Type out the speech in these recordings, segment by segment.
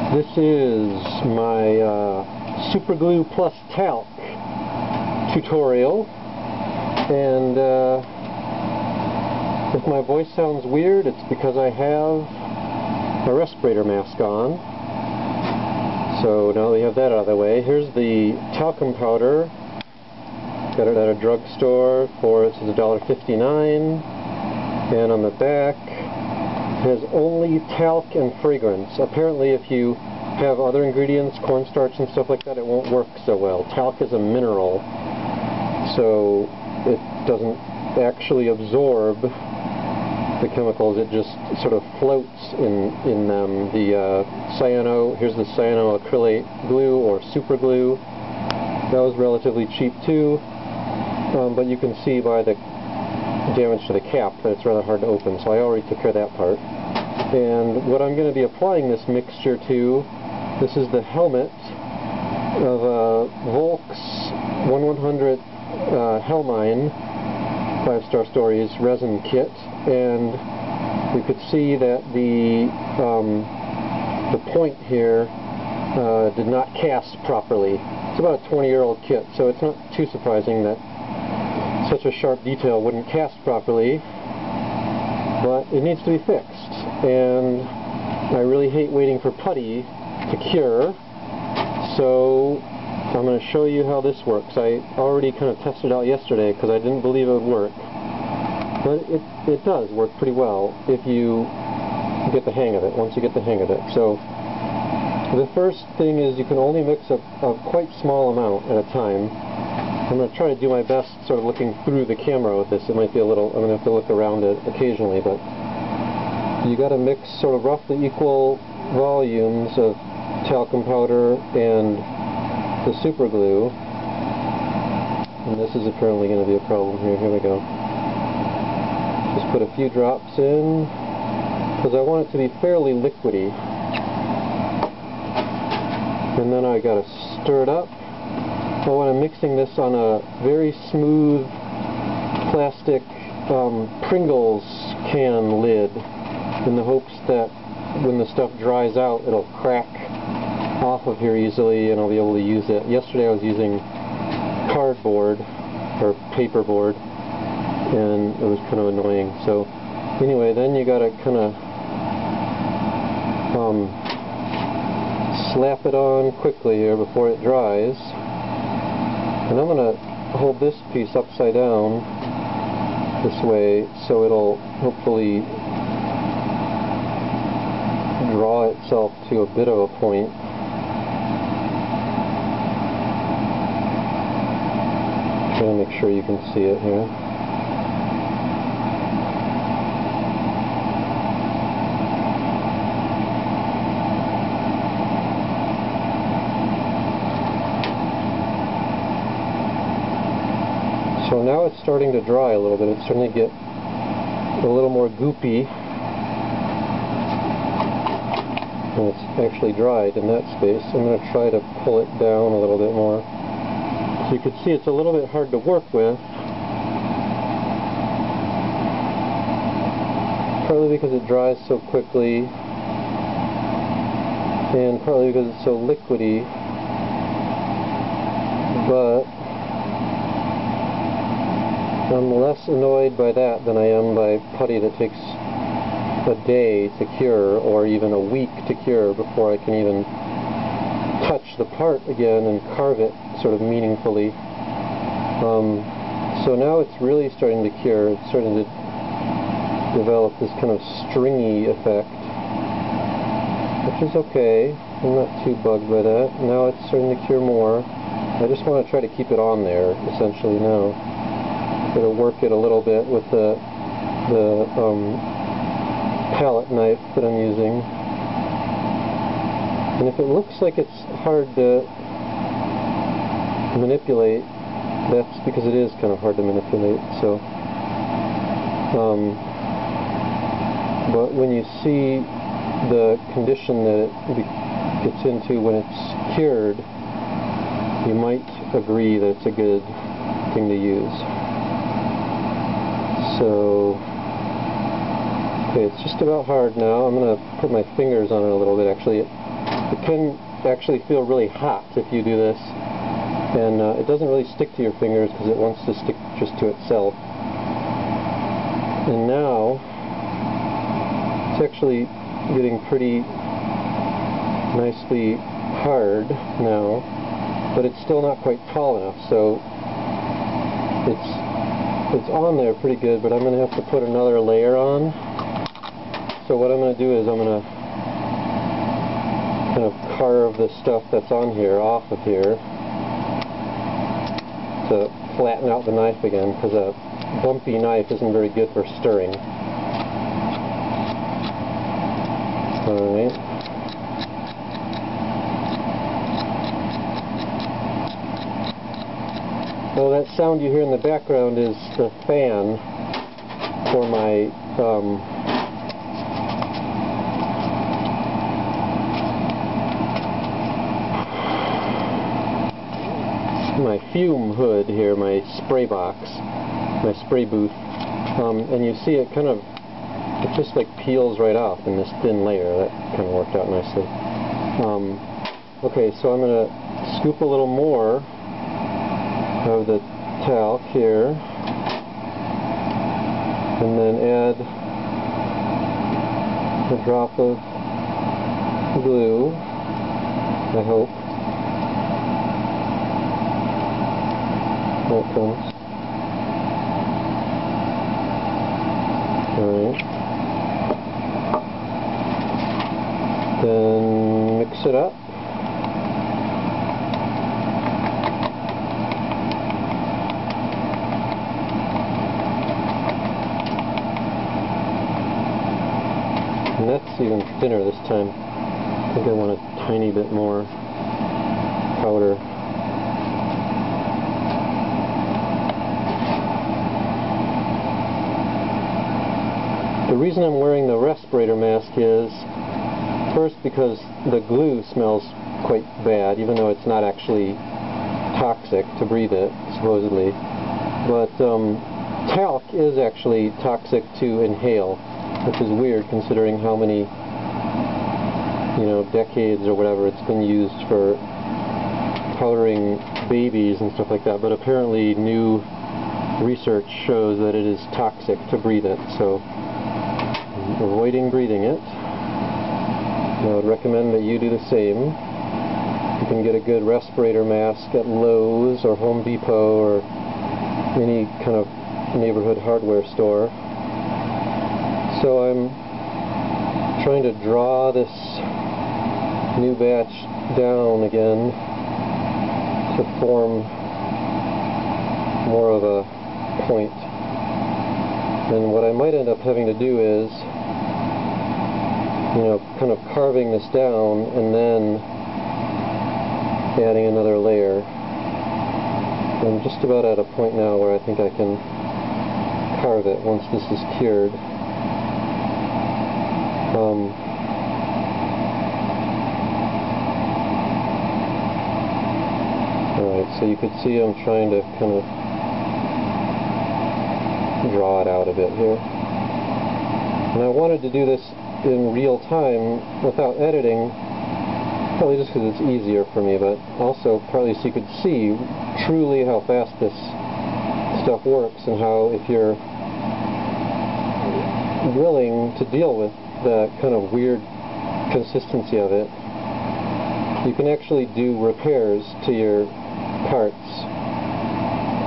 This is my super glue plus talc tutorial, and if my voice sounds weird, it's because I have a respirator mask on. So now that we have that out of the way, here's the talcum powder. Got it at a drugstore for, it says $1.59, and on the back it has only talc and fragrance. Apparently if you have other ingredients, cornstarch and stuff like that, it won't work so well. Talc is a mineral, so it doesn't actually absorb the chemicals, it just sort of floats in them. The here's the cyanoacrylate glue or super glue. That was relatively cheap too, but you can see by the damage to the cap that it's rather hard to open, so I already took care of that part. And what I'm going to be applying this mixture to, this is the helmet of a Volks 1/100 Helmine 5-star stories resin kit, and you could see that the point here did not cast properly. It's about a 20-year-old kit, so it's not too surprising that such a sharp detail wouldn't cast properly, but it needs to be fixed, and I really hate waiting for putty to cure, so I'm going to show you how this works. I already kind of tested it out yesterday because I didn't believe it would work, but it does work pretty well if you get the hang of it, once you get the hang of it. So the first thing is you can only mix a quite small amount at a time. I'm going to try to do my best sort of looking through the camera with this. It might be a little, I'm going to have to look around it occasionally, but you got to mix sort of roughly equal volumes of talcum powder and the super glue. And this is apparently going to be a problem here. Here we go. Just put a few drops in because I want it to be fairly liquidy. And then I got to stir it up. Oh, and I'm mixing this on a very smooth plastic Pringles can lid in the hopes that when the stuff dries out it'll crack off of here easily and I'll be able to use it. Yesterday I was using cardboard or paperboard and it was kind of annoying. So anyway, then you gotta kind of slap it on quickly here before it dries. And I'm going to hold this piece upside down this way so it'll hopefully draw itself to a bit of a point. Trying to make sure you can see it here. So now it's starting to dry a little bit. It's starting to get a little more goopy. And it's actually dried in that space. I'm going to try to pull it down a little bit more. So you can see it's a little bit hard to work with. Partly because it dries so quickly, and partly because it's so liquidy. But I'm less annoyed by that than I am by putty that takes a day to cure or even a week to cure before I can even touch the part again and carve it sort of meaningfully. So now it's really starting to cure. It's starting to develop this kind of stringy effect, which is okay. I'm not too bugged by that. Now it's starting to cure more. I just want to try to keep it on there essentially now. Got to work it a little bit with the palette knife that I'm using. And if it looks like it's hard to manipulate, that's because it is kind of hard to manipulate. So, but when you see the condition that it gets into when it's cured, you might agree that it's a good thing to use. So, okay, it's just about hard now. I'm going to put my fingers on it a little bit. Actually, It can actually feel really hot if you do this, and it doesn't really stick to your fingers because it wants to stick just to itself. And now it's actually getting pretty nicely hard now, but it's still not quite tall enough, so it's on there pretty good, but I'm going to have to put another layer on. So what I'm going to do is I'm going to kind of carve the stuff that's on here off of here to flatten out the knife again, because a bumpy knife isn't very good for stirring. Alright. So that sound you hear in the background is the fan for my my fume hood here, my spray box, my spray booth, and you see it kind of, it just like peels right off in this thin layer. That kind of worked out nicely. Okay, so I'm going to scoop a little more of the talc here, and then add a drop of glue, I hope. There it comes. Alright. Then mix it up. And that's even thinner this time. I think I want a tiny bit more powder. The reason I'm wearing the respirator mask is, first, because the glue smells quite bad, even though it's not actually toxic to breathe it, supposedly. But talc is actually toxic to inhale, which is weird considering how many, decades or whatever it's been used for powdering babies and stuff like that. But apparently new research shows that it is toxic to breathe it, so avoiding breathing it. I would recommend that you do the same. You can get a good respirator mask at Lowe's or Home Depot or any kind of neighborhood hardware store. So I'm trying to draw this new batch down again to form more of a point. And what I might end up having to do is, kind of carving this down and then adding another layer. I'm just about at a point now where I think I can carve it once this is cured. Alright, so you could see I'm trying to kind of draw it out a bit here. And I wanted to do this in real time without editing, probably just because it's easier for me, but also partly so you could see truly how fast this stuff works, and how, if you're willing to deal with the kind of weird consistency of it, you can actually do repairs to your parts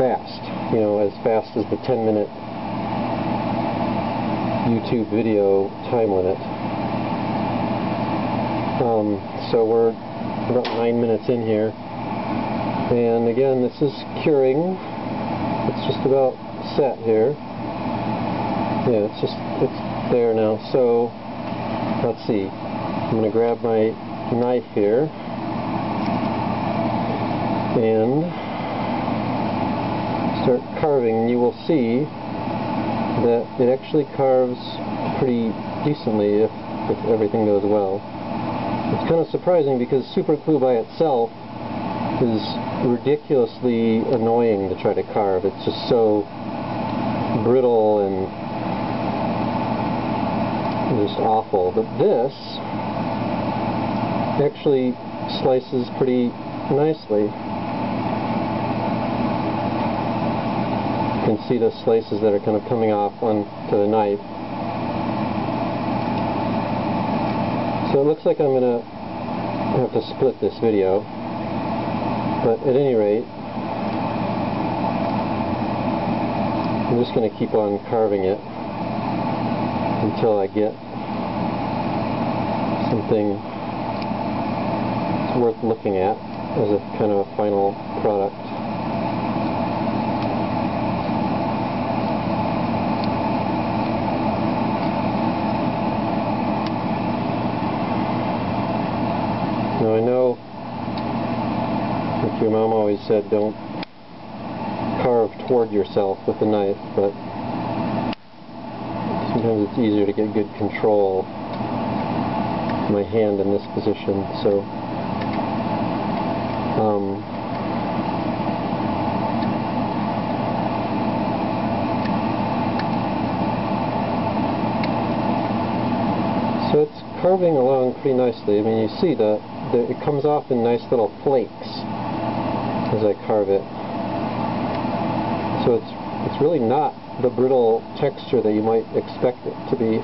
fast, as fast as the 10-minute YouTube video time limit. So we're about 9 minutes in here, and again, this is curing. It's just about set here. Yeah, it's there now. So let's see. I'm going to grab my knife here and start carving. You will see that it actually carves pretty decently if everything goes well. It's kind of surprising because super glue by itself is ridiculously annoying to try to carve. It's just so brittle and just awful. But this actually slices pretty nicely. You can see the slices that are kind of coming off onto the knife. So it looks like I'm going to have to split this video, but at any rate, I'm just going to keep on carving it until I get something that's worth looking at as a kind of a final product. Now I know, like your mom always said, don't carve toward yourself with the knife, but sometimes it's easier to get good control of my hand in this position, so so it's carving along pretty nicely. I mean, you see it comes off in nice little flakes as I carve it. So it's really not the brittle texture that you might expect it to be.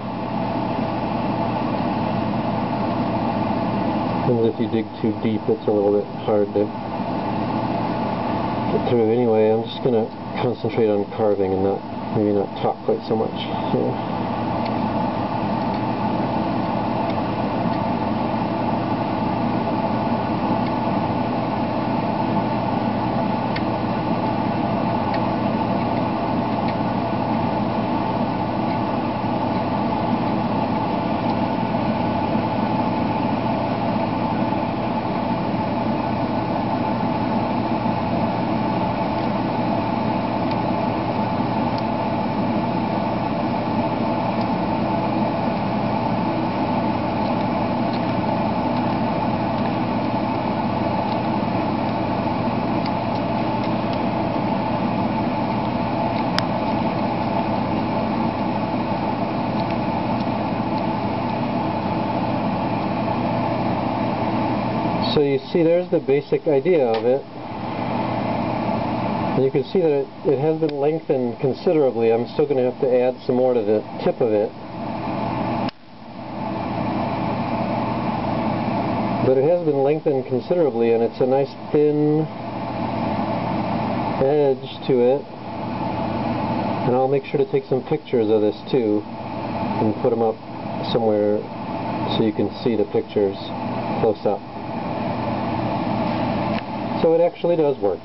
And if you dig too deep, it's a little bit hard to get through. Anyway, I'm just going to concentrate on carving and maybe not talk quite so much. So you see, there's the basic idea of it. And you can see that it has been lengthened considerably. I'm still going to have to add some more to the tip of it. But it has been lengthened considerably, and it's a nice thin edge to it. And I'll make sure to take some pictures of this too and put them up somewhere so you can see the pictures close up. So it actually does work.